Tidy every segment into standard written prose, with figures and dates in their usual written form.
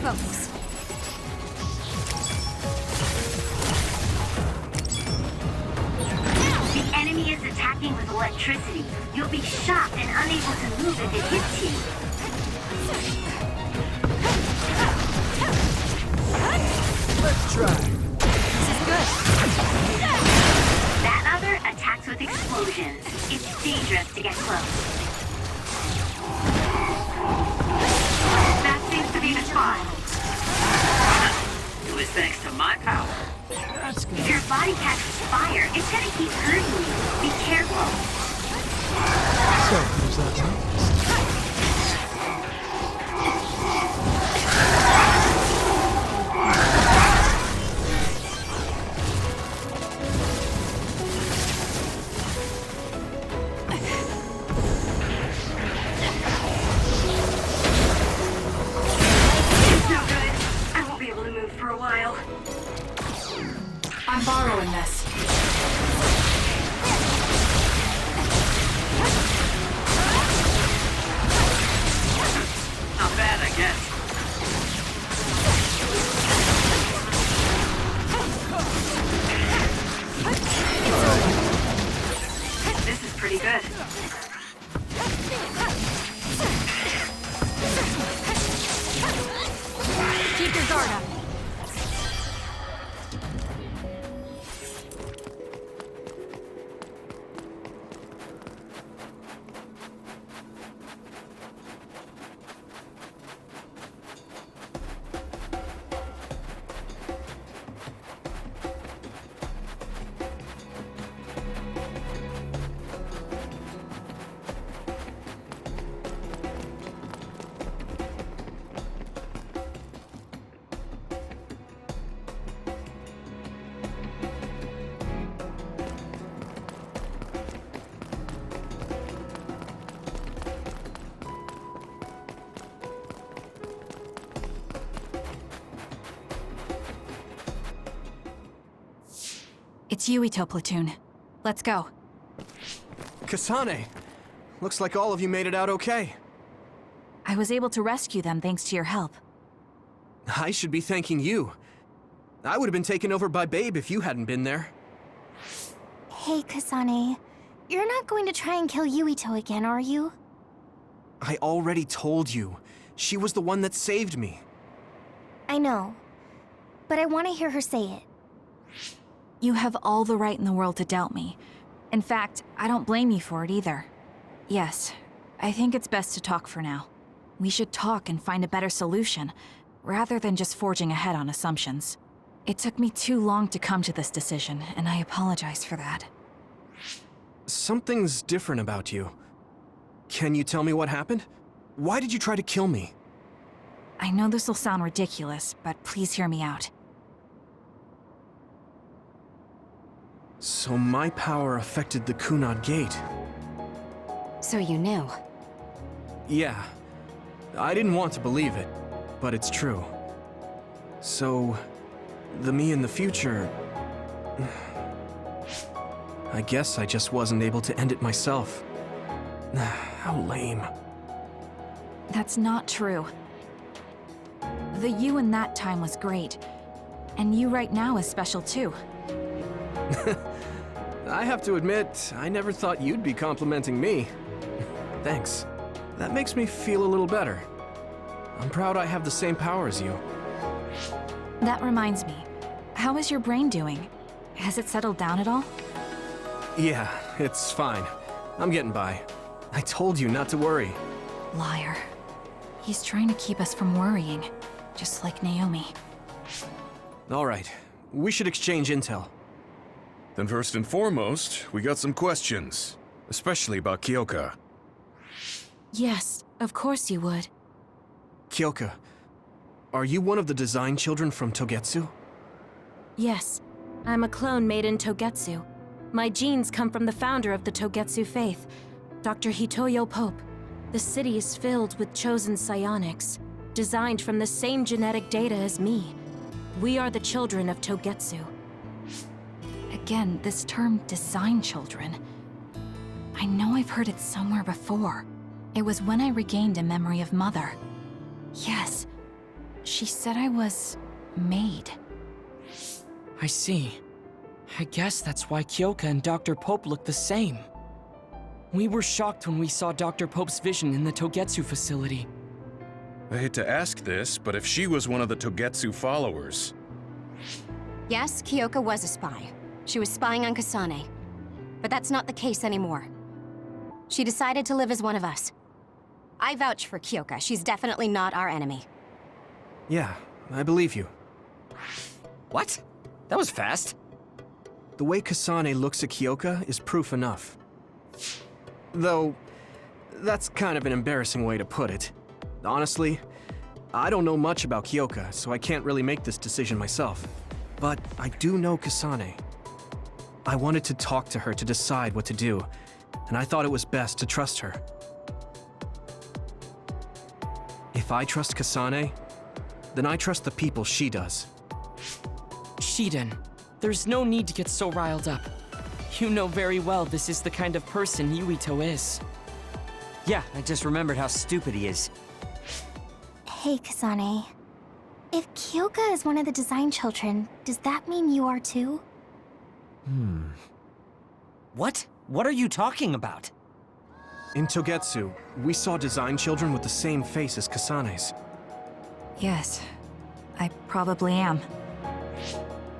focus. The enemy is attacking with electricity. You'll be shocked and unable to move if it hits you. Let's try. This is good. That other attacks with explosions. It's dangerous to get close. That seems to be the spot. It was thanks to my power. That's good. If your body catches fire, it's gonna keep hurting you. Be careful. So, there's that one. It's no good. I won't be able to move for a while. I'm borrowing this. Not bad, I guess. This is pretty good. Keep your guard up. It's Yuito platoon. Let's go. Kasane! Looks like all of you made it out okay. I was able to rescue them thanks to your help. I should be thanking you. I would have been taken over by Babe if you hadn't been there. Hey, Kasane. You're not going to try and kill Yuito again, are you? I already told you. She was the one that saved me. I know. But I want to hear her say it. You have all the right in the world to doubt me. In fact, I don't blame you for it either. Yes, I think it's best to talk for now. We should talk and find a better solution, rather than just forging ahead on assumptions. It took me too long to come to this decision, and I apologize for that. Something's different about you. Can you tell me what happened? Why did you try to kill me? I know this will sound ridiculous, but please hear me out. So my power affected the Kunad Gate. So you knew. Yeah. I didn't want to believe it, but it's true. So, the me in the future... I guess I just wasn't able to end it myself. How lame. That's not true. The you in that time was great, and you right now is special too. I have to admit, I never thought you'd be complimenting me. Thanks. That makes me feel a little better. I'm proud I have the same power as you. That reminds me, how is your brain doing? Has it settled down at all? Yeah, it's fine. I'm getting by. I told you not to worry. Liar. He's trying to keep us from worrying, just like Naomi. All right, we should exchange intel. Then first and foremost, we got some questions. Especially about Kyoka. Yes, of course you would. Kyoka, are you one of the design children from Togetsu? Yes, I'm a clone made in Togetsu. My genes come from the founder of the Togetsu faith, Dr. Hitoyo Pope. The city is filled with chosen psionics, designed from the same genetic data as me. We are the children of Togetsu. Again, this term, design children. I know I've heard it somewhere before. It was when I regained a memory of Mother. Yes, She said I was... made. I see. I guess that's why Kyoka and Dr. Pope look the same. We were shocked when we saw Dr. Pope's vision in the Togetsu facility. I hate to ask this, but if she was one of the Togetsu followers... Yes, Kyoka was a spy. She was spying on Kasane. But that's not the case anymore. She decided to live as one of us. I vouch for Kyoka. She's definitely not our enemy. Yeah, I believe you. What? That was fast. The way Kasane looks at Kyoka is proof enough. Though, that's kind of an embarrassing way to put it. Honestly, I don't know much about Kyoka, so I can't really make this decision myself. But I do know Kasane. I wanted to talk to her to decide what to do, and I thought it was best to trust her. If I trust Kasane, then I trust the people she does. Shiden, there's no need to get so riled up. You know very well this is the kind of person Yuito is. Yeah, I just remembered how stupid he is. Hey, Kasane. If Kyoka is one of the design children, does that mean you are too? What? What are you talking about? In Togetsu, we saw design children with the same face as Kasane's. Yes, I probably am.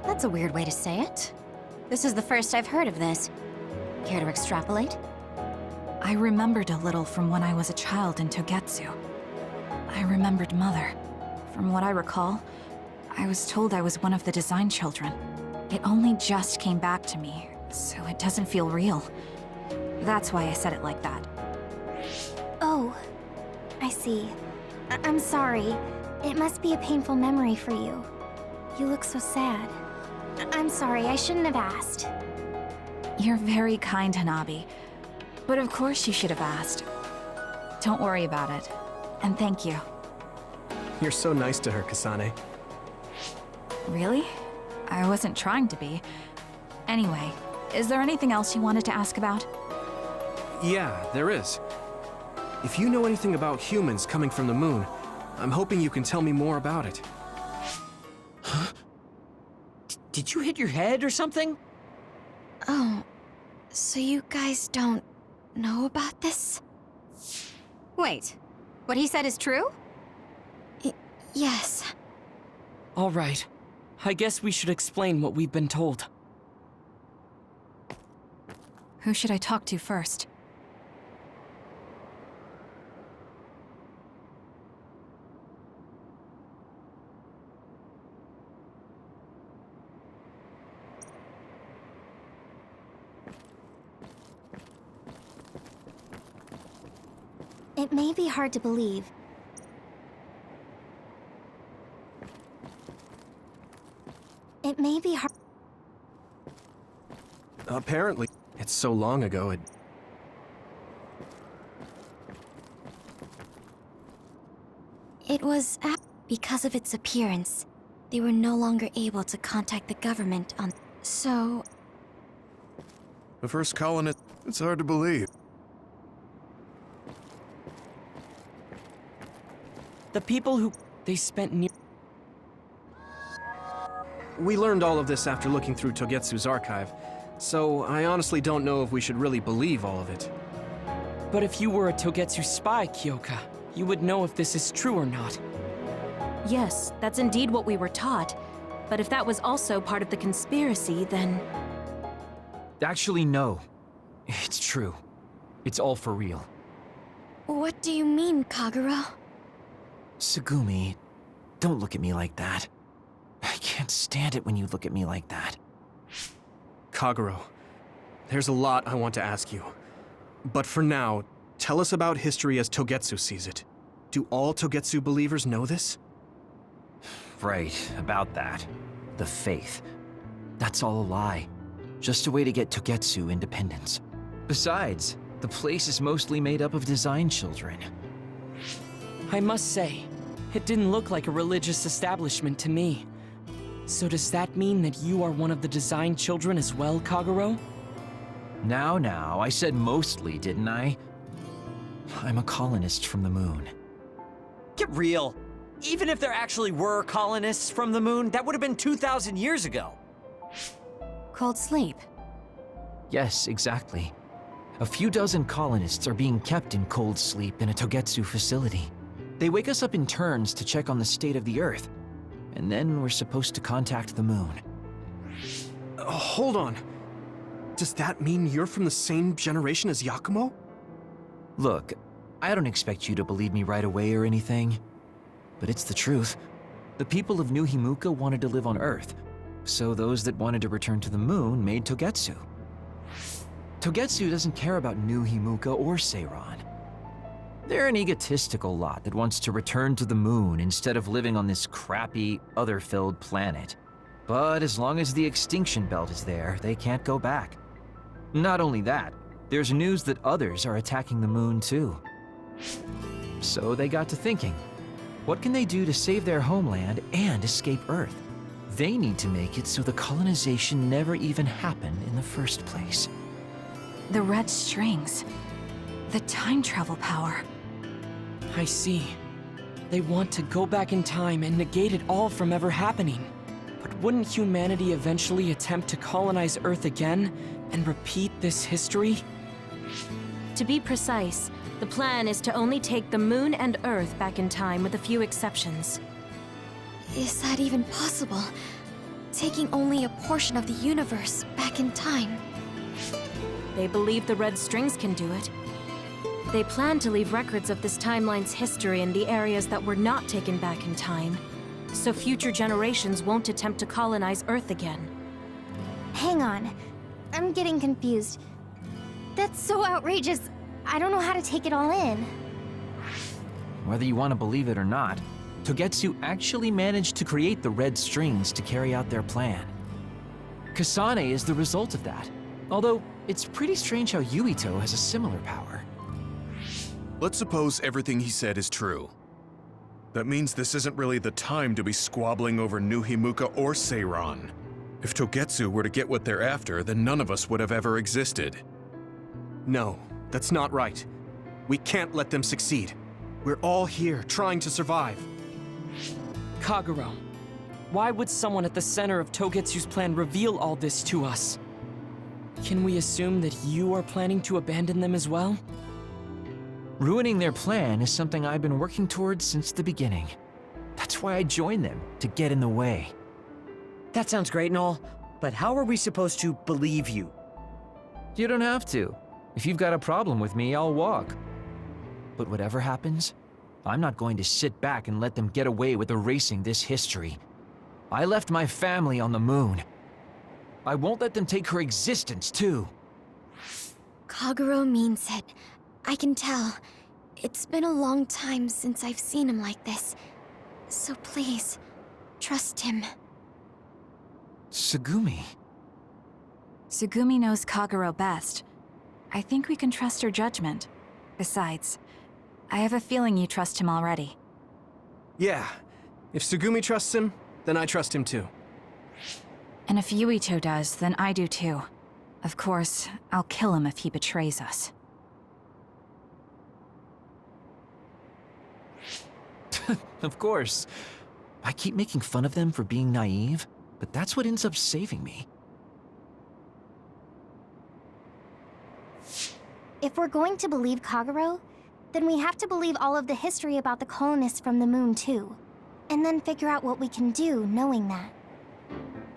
That's a weird way to say it. This is the first I've heard of this. Care to extrapolate? I remembered a little from when I was a child in Togetsu. I remembered Mother. From what I recall, I was told I was one of the design children. It only just came back to me, so it doesn't feel real. That's why I said it like that. Oh, I see. I'm sorry. It must be a painful memory for you. You look so sad. I'm sorry, I shouldn't have asked. You're very kind, Hanabi. But of course you should have asked. Don't worry about it. And thank you. You're so nice to her, Kasane. Really? I wasn't trying to be. Anyway, is there anything else you wanted to ask about? Yeah, there is. If you know anything about humans coming from the moon, I'm hoping you can tell me more about it. Huh? Did you hit your head or something? Oh, so you guys don't know about this? Wait, what he said is true? Yes. All right. I guess we should explain what we've been told. Who should I talk to first? It may be hard to believe. It may be hard. Apparently, it's so long ago, It was because of its appearance. They were no longer able to contact the government on... So... The first colonist, it's hard to believe. The people who... they spent near... We learned all of this after looking through Togetsu's archive, so I honestly don't know if we should really believe all of it. But if you were a Togetsu spy, Kyoka, you would know if this is true or not. Yes, that's indeed what we were taught. But if that was also part of the conspiracy, then... Actually, no. It's true. It's all for real. What do you mean, Kagura? Tsugumi, don't look at me like that. I can't stand it when you look at me like that. Kaguro, there's a lot I want to ask you. But for now, tell us about history as Togetsu sees it. Do all Togetsu believers know this? Right, about that. The faith. That's all a lie. Just a way to get Togetsu independence. Besides, the place is mostly made up of design children. I must say, it didn't look like a religious establishment to me. So does that mean that you are one of the design children as well, Kaguro? Now, I said mostly, didn't I? I'm a colonist from the moon. Get real. Even if there actually were colonists from the moon, that would have been 2,000 years ago. Cold sleep. Yes, exactly. A few dozen colonists are being kept in cold sleep in a Togetsu facility. They wake us up in turns to check on the state of the Earth, and then we're supposed to contact the moon. Hold on. Does that mean you're from the same generation as Yakumo? Look, I don't expect you to believe me right away or anything, but it's the truth. The people of New Himuka wanted to live on Earth, so those that wanted to return to the moon made Togetsu. Togetsu doesn't care about New Himuka or Seiran. They're an egotistical lot that wants to return to the moon instead of living on this crappy, other-filled planet. But as long as the extinction belt is there, they can't go back. Not only that, there's news that others are attacking the moon too. So they got to thinking, what can they do to save their homeland and escape Earth? They need to make it so the colonization never even happened in the first place. The red strings. The time travel power. I see. They want to go back in time and negate it all from ever happening. But wouldn't humanity eventually attempt to colonize Earth again and repeat this history? To be precise, the plan is to only take the moon and Earth back in time with a few exceptions. Is that even possible? Taking only a portion of the universe back in time. They believe the red strings can do it. They plan to leave records of this timeline's history in the areas that were not taken back in time, so future generations won't attempt to colonize Earth again. Hang on. I'm getting confused. That's so outrageous. I don't know how to take it all in. Whether you want to believe it or not, Togetsu actually managed to create the red strings to carry out their plan. Kasane is the result of that, although it's pretty strange how Yuito has a similar power. Let's suppose everything he said is true. That means this isn't really the time to be squabbling over New Himuka or Seiran. If Togetsu were to get what they're after, then none of us would have ever existed. No, that's not right. We can't let them succeed. We're all here trying to survive. Kagero, why would someone at the center of Togetsu's plan reveal all this to us? Can we assume that you are planning to abandon them as well? Ruining their plan is something I've been working towards since the beginning. That's why I joined them, to get in the way. That sounds great and all, but how are we supposed to believe you? You don't have to. If you've got a problem with me, I'll walk. But whatever happens, I'm not going to sit back and let them get away with erasing this history. I left my family on the moon. I won't let them take her existence, too. Kagero means it. I can tell. It's been a long time since I've seen him like this. So please, trust him. Tsugumi. Tsugumi knows Kagero best. I think we can trust her judgment. Besides, I have a feeling you trust him already. Yeah, if Tsugumi trusts him, then I trust him too. And if Yuito does, then I do too. Of course, I'll kill him if he betrays us. Of course. I keep making fun of them for being naive, but that's what ends up saving me. If we're going to believe Kagero, then we have to believe all of the history about the colonists from the moon too. And then figure out what we can do knowing that.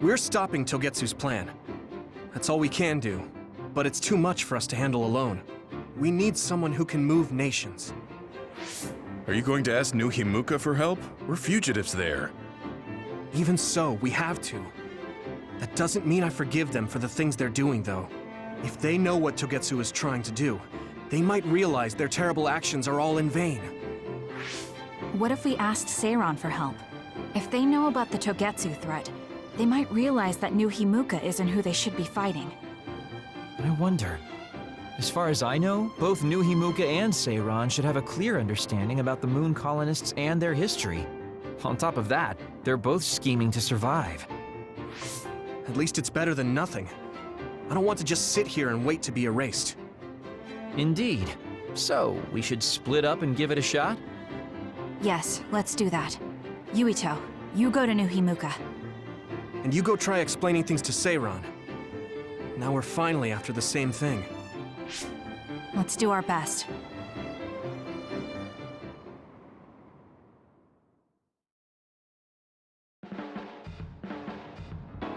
We're stopping Togetsu's plan. That's all we can do, but it's too much for us to handle alone. We need someone who can move nations. Are you going to ask New Himuka for help? We're fugitives there. Even so, we have to. That doesn't mean I forgive them for the things they're doing, though. If they know what Togetsu is trying to do, they might realize their terrible actions are all in vain. What if we asked Seiran for help? If they know about the Togetsu threat, they might realize that New Himuka isn't who they should be fighting. I wonder. As far as I know, both New Himuka and Seiran should have a clear understanding about the moon colonists and their history. On top of that, they're both scheming to survive. At least it's better than nothing. I don't want to just sit here and wait to be erased. Indeed. So, we should split up and give it a shot? Yes, let's do that. Yuito, you go to New Himuka. And you go try explaining things to Seiran. Now we're finally after the same thing. Let's do our best.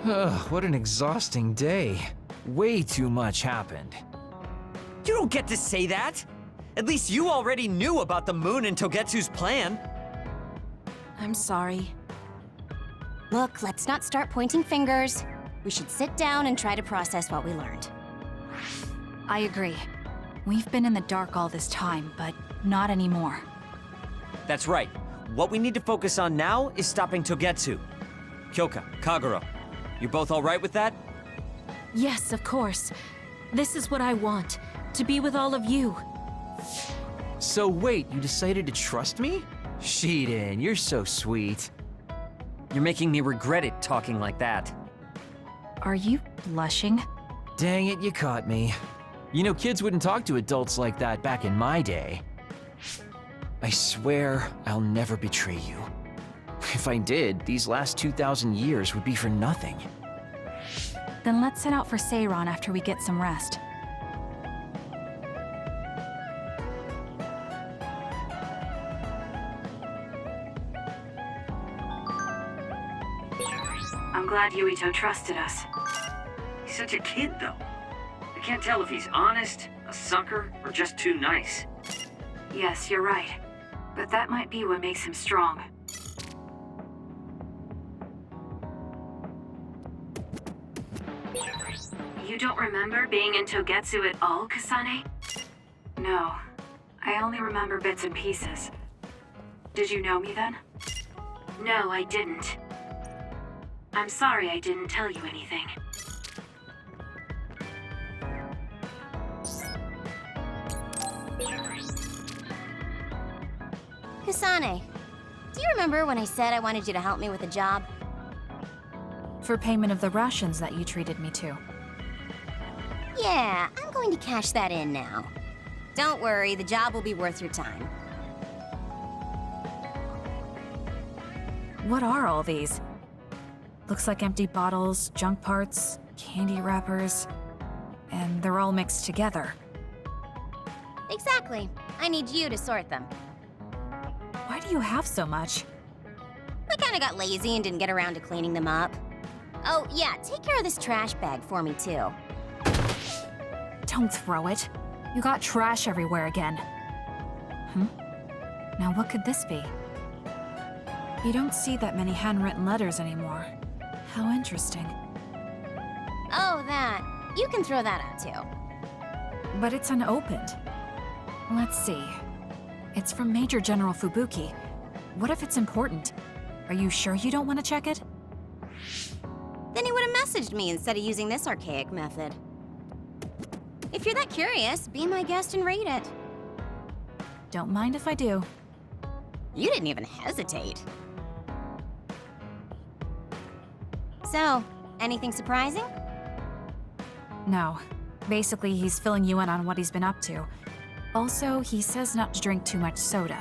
Ugh, what an exhausting day. Way too much happened. You don't get to say that! At least you already knew about the moon and Togetsu's plan. I'm sorry. Look, let's not start pointing fingers. We should sit down and try to process what we learned. I agree. We've been in the dark all this time, but not anymore. That's right. What we need to focus on now is stopping Togetsu. Kyoka, Kagero, you both alright with that? Yes, of course. This is what I want, to be with all of you. So wait, you decided to trust me? Shiden, you're so sweet. You're making me regret it talking like that. Are you blushing? Dang it, you caught me. You know, kids wouldn't talk to adults like that back in my day. I swear I'll never betray you. If I did, these last 2,000 years would be for nothing. Then let's head out for Seiran after we get some rest. I'm glad Yuito trusted us. He's such a kid, though. I can't tell if he's honest, a sucker, or just too nice. Yes, you're right. But that might be what makes him strong. You don't remember being in Togetsu at all, Kasane? No. I only remember bits and pieces. Did you know me then? No, I didn't. I'm sorry I didn't tell you anything. Kasane, do you remember when I said I wanted you to help me with a job? For payment of the rations that you treated me to. Yeah, I'm going to cash that in now. Don't worry, the job will be worth your time. What are all these? Looks like empty bottles, junk parts, candy wrappers, and they're all mixed together. Exactly. I need you to sort them. Why do you have so much? I kinda got lazy and didn't get around to cleaning them up. Oh, yeah, take care of this trash bag for me, too. Don't throw it. You got trash everywhere again. Now what could this be? You don't see that many handwritten letters anymore. How interesting. Oh, that. You can throw that out, too. But it's unopened. Let's see. It's from Major General Fubuki. What if it's important? Are you sure you don't want to check it? Then he would have messaged me instead of using this archaic method. If you're that curious, be my guest and read it. Don't mind if I do. You didn't even hesitate. So, anything surprising? No. Basically, he's filling you in on what he's been up to. Also, he says not to drink too much soda.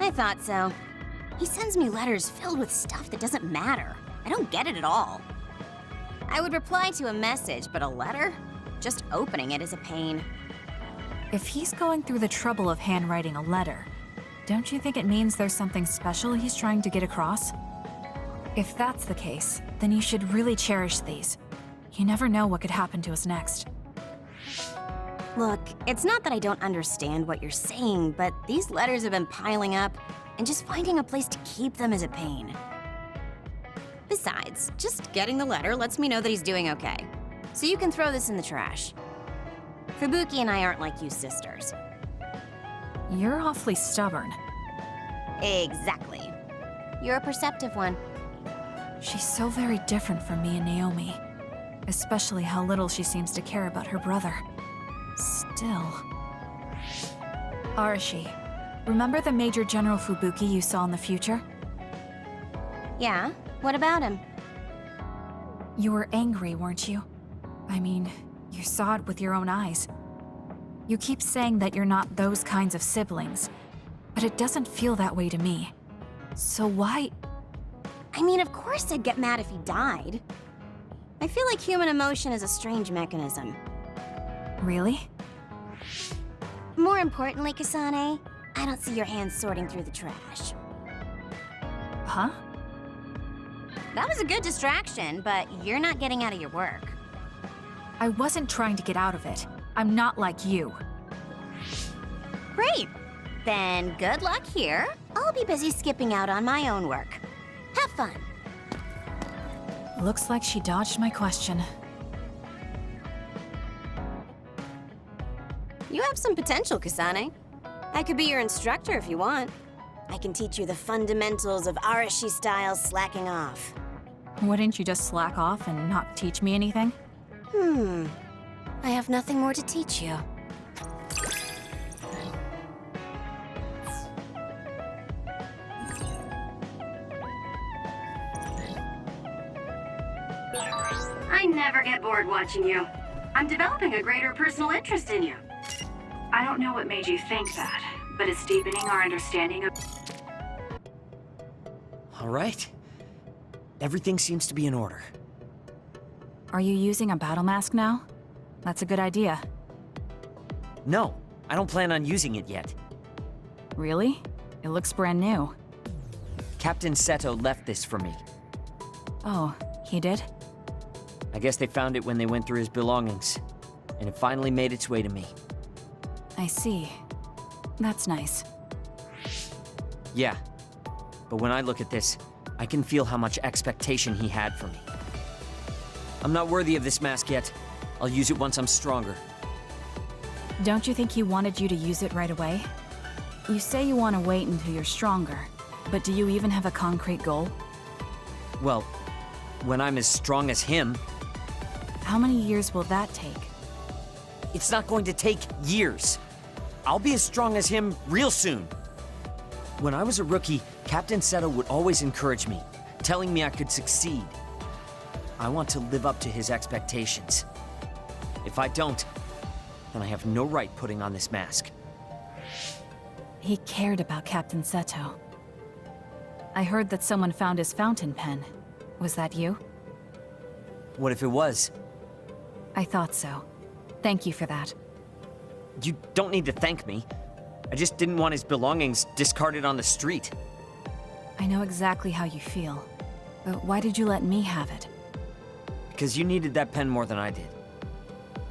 I thought so. He sends me letters filled with stuff that doesn't matter. I don't get it at all. I would reply to a message, but a letter? Just opening it is a pain. If he's going through the trouble of handwriting a letter, don't you think it means there's something special he's trying to get across? If that's the case, then you should really cherish these. You never know what could happen to us next. Look, it's not that I don't understand what you're saying, but these letters have been piling up, and just finding a place to keep them is a pain. Besides, just getting the letter lets me know that he's doing okay. So you can throw this in the trash. Fubuki and I aren't like you sisters. You're awfully stubborn. Exactly. You're a perceptive one. She's so very different from me and Naomi. Especially how little she seems to care about her brother. Still... Arashi, remember the Major General Fubuki you saw in the future? Yeah? What about him? You were angry, weren't you? I mean, you saw it with your own eyes. You keep saying that you're not those kinds of siblings, but it doesn't feel that way to me. So why? I mean, of course I'd get mad if he died. I feel like human emotion is a strange mechanism. Really? More importantly, Kasane, I don't see your hands sorting through the trash. Huh? That was a good distraction, but you're not getting out of your work. I wasn't trying to get out of it. I'm not like you. Great. Then good luck here. I'll be busy skipping out on my own work. Have fun. Looks like she dodged my question. You have some potential, Kasane. I could be your instructor if you want. I can teach you the fundamentals of Arashi style slacking off. Wouldn't you just slack off and not teach me anything? I have nothing more to teach you. I never get bored watching you. I'm developing a greater personal interest in you. I don't know what made you think that, but it's deepening our understanding of... All right. Everything seems to be in order. Are you using a battle mask now? That's a good idea. No, I don't plan on using it yet. Really? It looks brand new. Captain Seto left this for me. Oh, he did? I guess they found it when they went through his belongings, and it finally made its way to me. I see. That's nice. Yeah, but when I look at this, I can feel how much expectation he had for me. I'm not worthy of this mask yet. I'll use it once I'm stronger. Don't you think he wanted you to use it right away? You say you want to wait until you're stronger, but do you even have a concrete goal? Well, when I'm as strong as him... How many years will that take? It's not going to take years. I'll be as strong as him real soon. When I was a rookie, Captain Seto would always encourage me, telling me I could succeed. I want to live up to his expectations. If I don't, then I have no right putting on this mask. He cared about Captain Seto. I heard that someone found his fountain pen. Was that you? What if it was? I thought so. Thank you for that. You don't need to thank me. I just didn't want his belongings discarded on the street. I know exactly how you feel. But why did you let me have it? Because you needed that pen more than I did.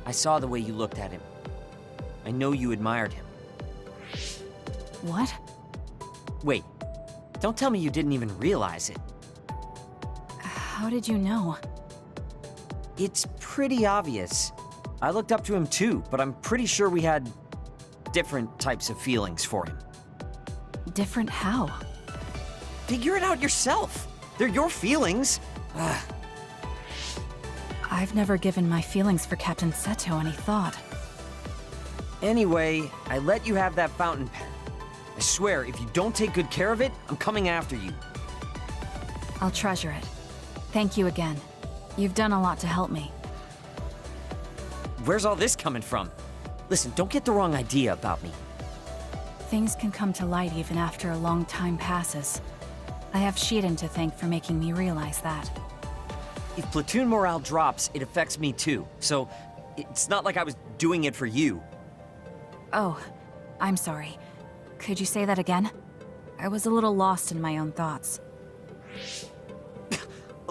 I saw the way you looked at him. I know you admired him. What? Wait, don't tell me you didn't even realize it. How did you know? It's pretty obvious. I looked up to him too, but I'm pretty sure we had different types of feelings for him. Different how? Figure it out yourself. They're your feelings. I've never given my feelings for Captain Seto any thought. Anyway, I let you have that fountain pen. I swear, if you don't take good care of it, I'm coming after you. I'll treasure it. Thank you again. You've done a lot to help me. Where's all this coming from? Listen, don't get the wrong idea about me. Things can come to light even after a long time passes. I have Shiden to thank for making me realize that. If platoon morale drops, it affects me too. So, it's not like I was doing it for you. Oh, I'm sorry. Could you say that again? I was a little lost in my own thoughts.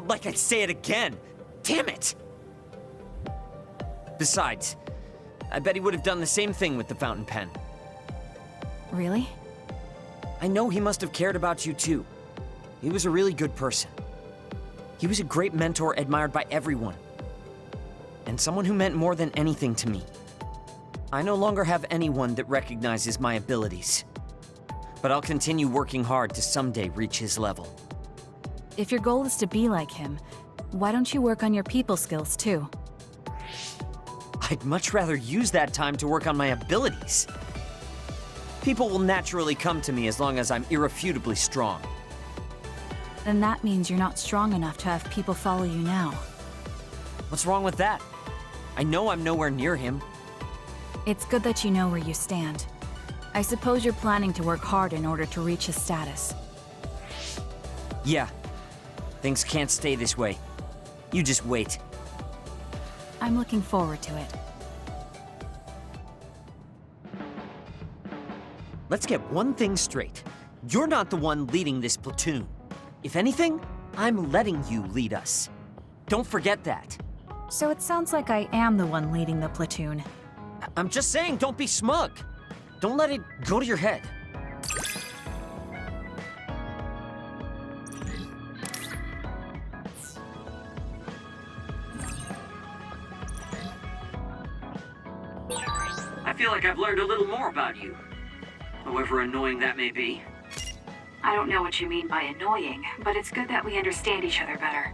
Like I'd say it again! Damn it! Besides, I bet he would have done the same thing with the fountain pen. Really? I know he must have cared about you too. He was a really good person. He was a great mentor admired by everyone. And someone who meant more than anything to me. I no longer have anyone that recognizes my abilities. But I'll continue working hard to someday reach his level. If your goal is to be like him, why don't you work on your people skills too? I'd much rather use that time to work on my abilities. People will naturally come to me as long as I'm irrefutably strong. Then that means you're not strong enough to have people follow you now. What's wrong with that? I know I'm nowhere near him. It's good that you know where you stand. I suppose you're planning to work hard in order to reach his status. Yeah. Things can't stay this way. You just wait. I'm looking forward to it. Let's get one thing straight. You're not the one leading this platoon. If anything, I'm letting you lead us. Don't forget that. So it sounds like I am the one leading the platoon. I'm just saying, don't be smug. Don't let it go to your head. I feel like I've learned a little more about you. However annoying that may be. I don't know what you mean by annoying, but it's good that we understand each other better.